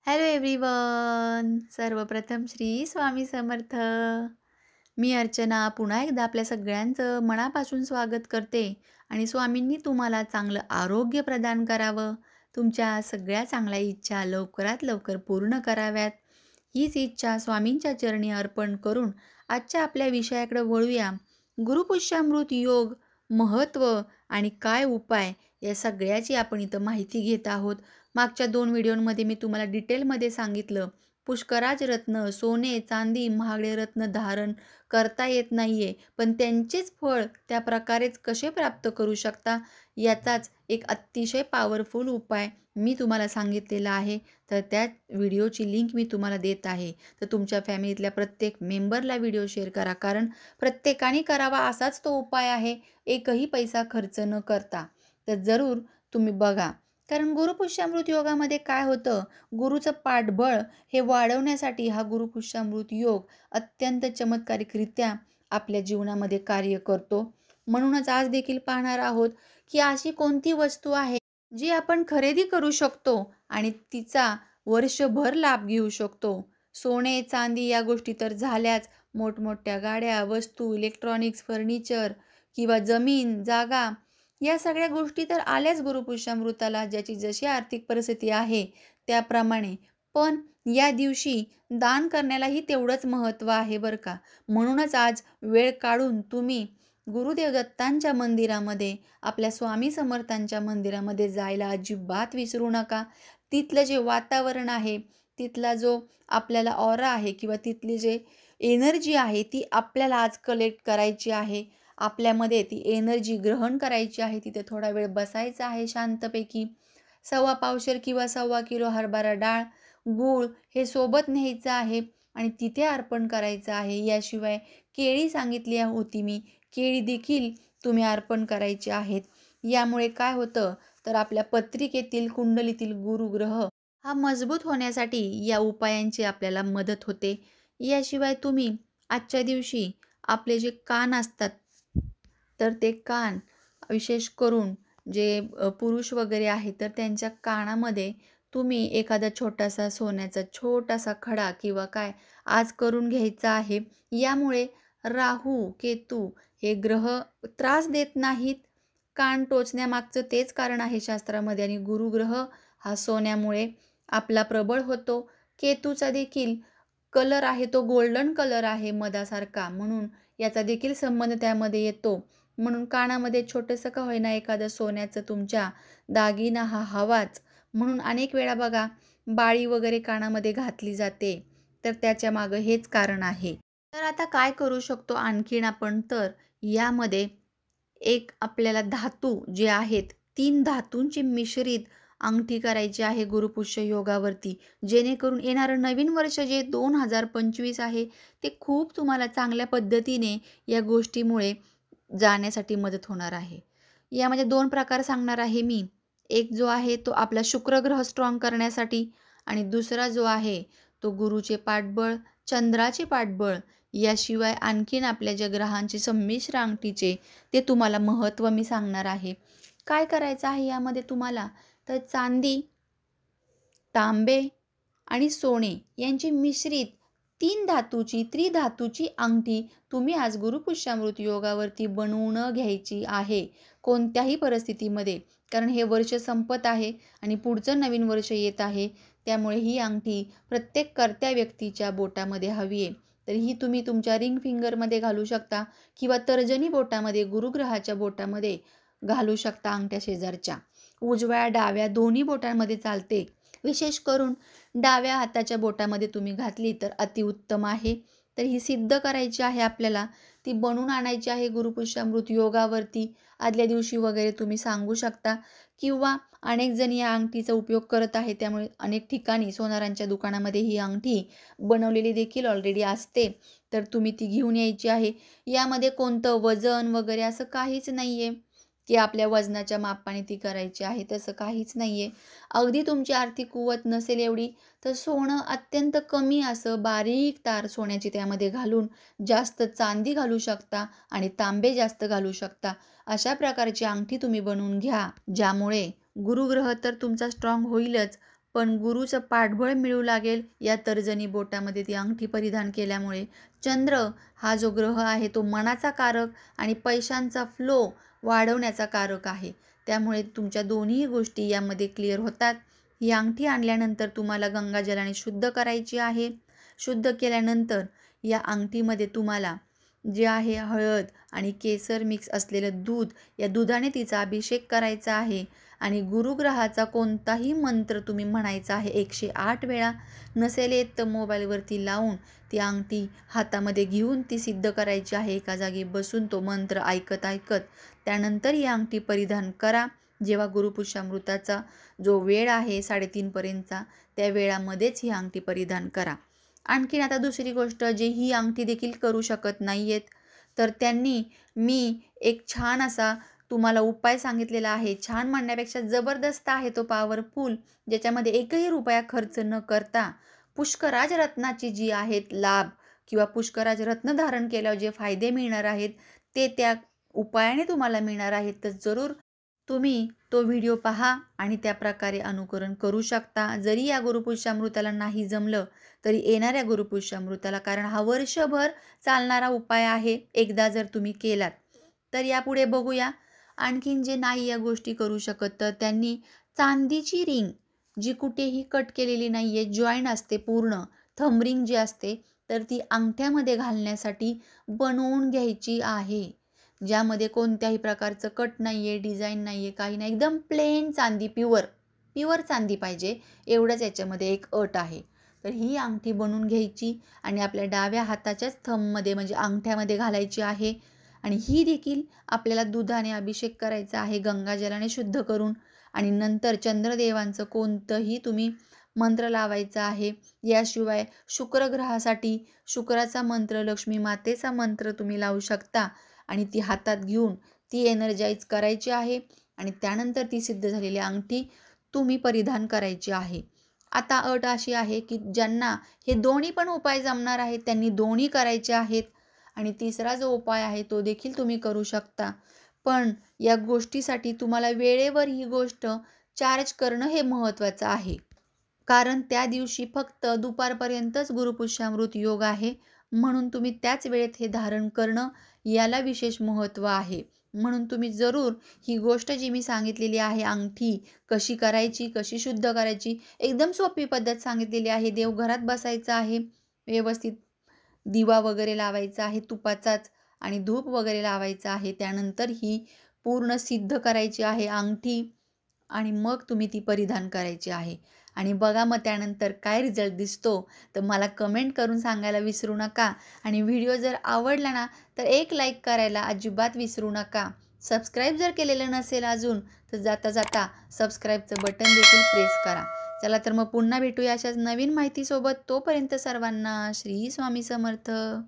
Hello everyone. सर्वप्रथम श्री स्वामी समर्थ. मी अर्चना पुन्हा एकदा आपल्या सगळ्यांचं मनापासून स्वागत करते आणि स्वामींनी तुम्हाला चांगलं आरोग्य प्रदान करावं, तुमच्या सगळ्या चांगल्या इच्छा लवकरात लवकर पूर्ण कराव्यात, हीच इच्छा स्वामींच्या चरणी अर्पण करून आजच्या आपल्या विषयाकडे वळूया. गुरुपुष्यामृत योग, महत्त्व आणि काय उपाय या सगळ्याची आपण इथं माहिती घेत आहोत. मागच्या 2 व्हिडिओमध्ये मी तुम्हाला डिटेलमध्ये सांगितलं, पुष्कराज रत्न, सोने, चांदी, महागडे रत्न धारण करता येत नाहीये, पण त्यांचेच फळ त्या प्रकारेच कसे प्राप्त करू शकता, याचाच एक अतिशय पॉवरफुल उपाय मी तुम्हाला सांगितलेला आहे. तर त्या व्हिडिओची लिंक मी तुम्हाला देत आहे. तर तुमच्या फॅमिलीतल्या प्रत्येक मेंबरला व्हिडिओ शेअर करा, कारण प्रत्येकाने करावा असाच तो उपाय आहे, एकही पैसा खर्च न करता. तर जरूर तुम्ही बघा. कारण गुरुपुष्यामृत योगामध्ये काय होतं, गुरुचं पाठबळ हे वाढवण्यासाठी हा गुरुपुष्यामृत योग अत्यंत चमत्कारिकरित्या आपल्या जीवनामध्ये कार्य करतो. म्हणूनच आज देखील पाहणार आहोत, की अशी कोणती वस्तू आहे, जी आपण खरेदी करू शकतो आणि तिचा वर्षभर लाभ घेऊ शकतो. सोने, चांदी या गोष्टी तर झाल्याच, मोठमोठ्या गाड्या, वस्तू, इलेक्ट्रॉनिक्स, फर्निचर किंवा जमीन, जागा या सगळ्या गोष्टी तर आल्याच गुरुपुष्यामृताला, ज्याची जशी आर्थिक परिस्थिती आहे त्याप्रमाणे. पण या दिवशी दान करण्यालाही तेवढंच महत्त्व आहे बरं का. म्हणूनच आज वेळ काढून तुम्ही गुरुदेव दत्तांच्या मंदिरामध्ये, आपल्या स्वामी समर्थांच्या मंदिरामध्ये जायला अजिबात विसरू नका. तिथलं जे वातावरण आहे, तिथला जो आपल्याला ऑरा आहे किंवा तिथली जे एनर्जी आहे, ती आपल्याला आज कलेक्ट करायची आहे. आपल्यामध्ये ती एनर्जी ग्रहण करायची आहे. तिथे थोडा वेळ बसायचं आहे शांतपैकी. सव्वा पावशेर किंवा सव्वा किलो हरभरा डाळ, गूळ हे सोबत न्यायचं आहे आणि तिथे अर्पण करायचं आहे. याशिवाय केळी सांगितली होती मी, केळी देखील तुम्ही अर्पण करायची आहेत. यामुळे काय होतं, तर आपल्या पत्रिकेतील कुंडलीतील गुरुग्रह हा मजबूत होण्यासाठी या उपायांची आपल्याला मदत होते. याशिवाय तुम्ही आजच्या दिवशी आपले जे कान असतात, तर ते कान विशेष करून जे पुरुष वगैरे आहेत, तर त्यांच्या कानामध्ये तुम्ही एखादा छोटासा सोन्याचा छोटासा खडा किंवा काय आज करून घ्यायचा आहे. यामुळे राहू, केतू हे ग्रह त्रास देत नाहीत. कान टोचण्यामागचं तेच कारण आहे शास्त्रामध्ये. आणि गुरुग्रह हा सोन्यामुळे आपला प्रबळ होतो. केतूचा देखील कलर आहे तो गोल्डन कलर आहे मधासारखा, म्हणून याचा देखील संबंध त्यामध्ये येतो. म्हणून कानामध्ये छोटंसं का होईना एखादं सोन्याचं तुमच्या दागिना हा हवाच. म्हणून अनेक वेळा बघा, बाळी वगैरे कानामध्ये घातली जाते, तर त्याच्या मागं हेच कारण आहे. तर आता काय करू शकतो आणखीन आपण, तर यामध्ये एक आपल्याला धातू जे आहेत, 3 धातूंची मिश्रित अंगठी करायची आहे गुरुपुष्य योगावरती. जेणेकरून येणारं नवीन वर्ष जे 2025 आहे, ते खूप तुम्हाला चांगल्या पद्धतीने या गोष्टीमुळे जाण्यासाठी मदत होणार आहे. यामध्ये 2 प्रकार सांगणार आहे मी. एक जो आहे तो आपला शुक्र ग्रह स्ट्राँग करण्यासाठी आणि दुसरा जो आहे तो गुरुचे पाठबळ, चंद्राचे पाठबळ, याशिवाय आणखीन आपल्या ज्या ग्रहांचे संमिश्र अंगठीचे ते तुम्हाला महत्त्व मी सांगणार आहे. काय करायचं आहे यामध्ये तुम्हाला, तर चांदी, तांबे आणि सोने यांची मिश्रित 3 धातूची, त्रिधातूची अंगठी तुम्ही आज गुरुपुष्यामृत योगावरती बनवून घ्यायची आहे, कोणत्याही परिस्थितीमध्ये. कारण हे वर्ष संपत आहे आणि पुढचं नवीन वर्ष येत आहे. त्यामुळे ही अंगठी प्रत्येक कर्त्या व्यक्तीच्या बोटामध्ये हवी आहे. तर ही तुम्ही तुमच्या रिंग फिंगरमध्ये घालू शकता किंवा तर्जनी बोटामध्ये, गुरुग्रहाच्या बोटामध्ये घालू शकता अंगठ्या शेजारच्या. उजव्या, डाव्या दोन्ही बोटांमध्ये चालते. विशेष करून डाव्या हाताच्या बोटामध्ये तुम्ही घातली तर अतिउत्तम आहे. तर ही सिद्ध करायची आहे आपल्याला. ती बनवून आणायची आहे गुरुपुष्यामृत योगावरती. आदल्या दिवशी वगैरे तुम्ही सांगू शकता किंवा अनेक जण या अंगठीचा उपयोग करत आहे. त्यामुळे अनेक ठिकाणी सोनारांच्या दुकानामध्ये ही अंगठी बनवलेली देखील ऑलरेडी असते. तर तुम्ही ती घेऊन यायची आहे. यामध्ये कोणतं वजन वगैरे असं काहीच नाही आहे, की आपल्या वजनाच्या मापाने ती करायची आहे, तसं काहीच नाही आहे. अगदी तुमची आर्थिक कुवत नसेल एवढी, तर सोनं अत्यंत कमी असं बारीक तार सोन्याची त्यामध्ये घालून जास्त चांदी घालू शकता आणि तांबे जास्त घालू शकता. अशा प्रकारची अंगठी तुम्ही बनवून घ्या, ज्यामुळे गुरुग्रह तर तुमचा स्ट्रॉंग होईलच, पण गुरुचं पाठबळ मिळू लागेल या तर्जनी बोटामध्ये ती अंगठी परिधान केल्यामुळे. चंद्र हा जो ग्रह आहे तो मनाचा कारक आणि पैशांचा फ्लो वाढवण्याचा कारक आहे. त्यामुळे तुमच्या दोन्ही गोष्टी यामध्ये क्लिअर होतात. ही अंगठी आणल्यानंतर तुम्हाला गंगाजलाने शुद्ध करायची आहे. शुद्ध केल्यानंतर या अंगठीमध्ये तुम्हाला जे आहे हळद आणि केसर मिक्स असलेलं दूध, या दुधाने तिचा अभिषेक करायचा आहे आणि गुरुग्रहाचा कोणताही मंत्र तुम्ही म्हणायचा आहे 108 वेळा. नसेल येत तर मोबाईलवरती लावून ती अंगठी हातामध्ये घेऊन ती सिद्ध करायची आहे. एका जागी बसून तो मंत्र ऐकत ऐकत त्यानंतर ही अंगठी परिधान करा. जेव्हा गुरुपुष्यामृताचा जो वेळ आहे 3:30 पर्यंतचा, त्या वेळामध्येच ही अंगठी परिधान करा. आणखीन आता दुसरी गोष्ट, जे ही अंगठी देखील करू शकत नाही आहेत तर त्यांनी मी एक छान असा तुम्हाला उपाय सांगितलेला आहे. छान म्हणण्यापेक्षा जबरदस्त आहे तो, पॉवरफुल, ज्याच्यामध्ये एकही रुपया खर्च न करता पुष्कराज रत्नाची जी आहेत लाभ किंवा पुष्कराज रत्न धारण केल्यावर जे फायदे मिळणार आहेत ते त्या उपायाने तुम्हाला मिळणार आहेत. तर जरूर तुम्ही तो व्हिडिओ पहा आणि त्या प्रकारे अनुकरण करू शकता. जरी या गुरुपुष्यामृताला नाही जमलं तरी येणाऱ्या गुरुपुष्यामृताला, कारण हा वर्षभर चालणारा उपाय आहे, एकदा जर तुम्ही केलात तर. यापुढे बघूया आणखीन जे नाही या गोष्टी करू शकत, तर त्यांनी चांदीची रिंग जी कुठेही कट केलेली नाही आहे, जॉईन असते पूर्ण, थंब रिंग जी असते, तर ती अंगठ्यामध्ये घालण्यासाठी बनवून घ्यायची आहे. ज्यामध्ये कोणत्याही प्रकारचं कट नाही आहे, डिझाईन नाही आहे, काही नाही, एकदम प्लेन चांदी, प्युअर चांदी पाहिजे, एवढंच याच्यामध्ये एक अट आहे. तर ही अंगठी बनवून घ्यायची आणि आपल्या डाव्या हाताच्याच थंबमध्ये म्हणजे अंगठ्यामध्ये घालायची आहे. आणि ही देखील आपल्याला दुधाने अभिषेक करायचा आहे गंगाजलाने शुद्ध करून. आणि नंतर चंद्रदेवांचं कोणतंही तुम्ही मंत्र लावायचा आहे. याशिवाय शुक्रग्रहासाठी शुक्राचा मंत्र, लक्ष्मी मातेचा मंत्र तुम्ही लावू शकता आणि ती हातात घेऊन ती एनर्जाइज करायची आहे आणि त्यानंतर ती सिद्ध झालेली अंगठी तुम्ही परिधान करायची आहे. आता अट अशी आहे की ज्यांना हे दोन्ही पण उपाय जमणार आहेत त्यांनी दोन्ही करायचे आहेत. आणि तिसरा जो उपाय आहे तो देखील तुम्ही करू शकता. पण या गोष्टीसाठी तुम्हाला वेळेवर ही गोष्ट चार्ज करणं हे महत्त्वाचं आहे. कारण त्या दिवशी फक्त दुपारपर्यंतच गुरुपुष्यामृत योग आहे. म्हणून तुम्ही त्याच वेळेत हे धारण करणं याला विशेष महत्त्व आहे. म्हणून तुम्ही जरूर ही गोष्ट जी मी सांगितलेली आहे, अंगठी कशी करायची, कशी शुद्ध करायची, एकदम सोपी पद्धत सांगितलेली आहे. देवघरात बसायचं आहे, व्यवस्थित दिवा वगैरे लावायचा आहे तुपाचाच आणि धूप वगैरे लावायचा आहे. त्यानंतर ही पूर्ण सिद्ध करायची आहे अंगठी आणि मग तुम्ही ती परिधान करायची आहे. आणि बघा मग त्यानंतर काय रिझल्ट दिसतो तर मला कमेंट करून सांगायला विसरू नका. आणि व्हिडिओ जर आवडला ना तर एक लाईक करायला अजिबात विसरू नका. सबस्क्राईब जर केलेलं नसेल अजून तर जाता जाता सबस्क्राईबचं बटन देखील प्रेस करा. चला तर मग पुन्हा भेटूया अशाच नवीन माहितीसोबत. तोपर्यंत सर्वांना श्री स्वामी समर्थ.